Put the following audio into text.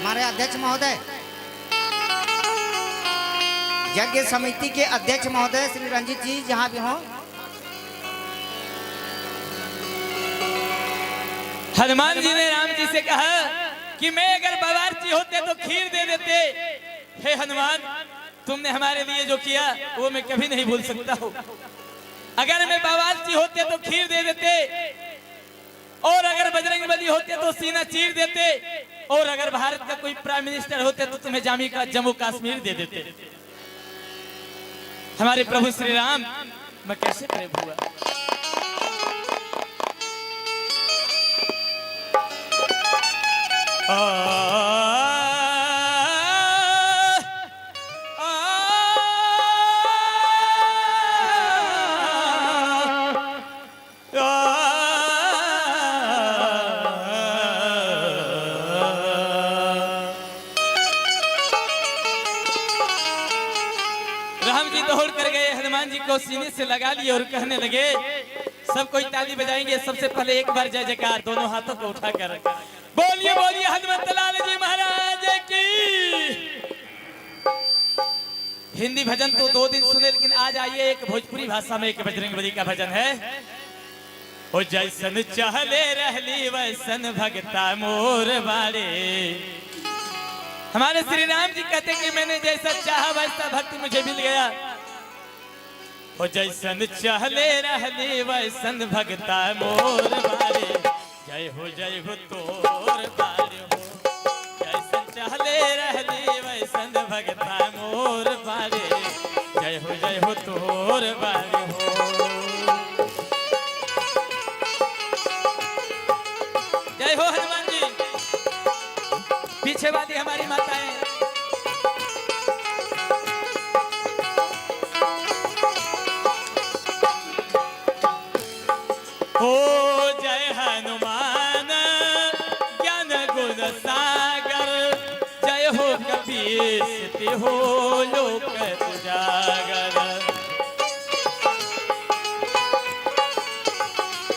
हमारे अध्यक्ष महोदय, यज्ञ समिति के अध्यक्ष महोदय श्री रंजीत जी जहां भी हों। हनुमान जी ने राम जी से कहा कि मैं अगर बावर्ची होते तो खीर दे देते। हे हनुमान, तुमने हमारे लिए जो किया वो मैं कभी नहीं भूल सकता हूँ। अगर मैं बावर्ची होते तो खीर दे देते, और अगर बजरंगबली होते तो सीना चीर देते, और अगर भारत का कोई प्राइम मिनिस्टर होते तो तुम्हें जम्मू कश्मीर दे देते। हमारे प्रभु श्री राम मैं कैसे प्रेम हुआ। राम जी दौड़ कर गए, हनुमान जी को सीने से लगा लिए और कहने लगे, सब कोई ताली बजाएंगे। सबसे पहले एक बार जय जयकार दोनों हाथों को उठाकर बोलिए बोलिए हनुमत लाल जी महाराज की। हिंदी भजन तो 2 दिन सुने, लेकिन आज आइए एक भोजपुरी भाषा में एक बजरंगबली का भजन है। ओ जैसन चाहले रहली वैसन भगता मोर बाड़े। हमारे श्री राम जी कहते हैं कि मैंने जैसा चाहा वैसा भक्त मुझे मिल गया। ओ जैसन चाहले रहली वैसन भगता मोर बाड़े। जय हो तोर बाड़े हो। जैसन चाहले रहली वैसन भगता मोर बाड़े। जय हो तोर बाड़े हो। जय हो हनुमान जी। पीछे वाली हमारी माताएं, हो जय हनुमान ज्ञान गुण सागर। जय हो कपीस हो लोक उजागर।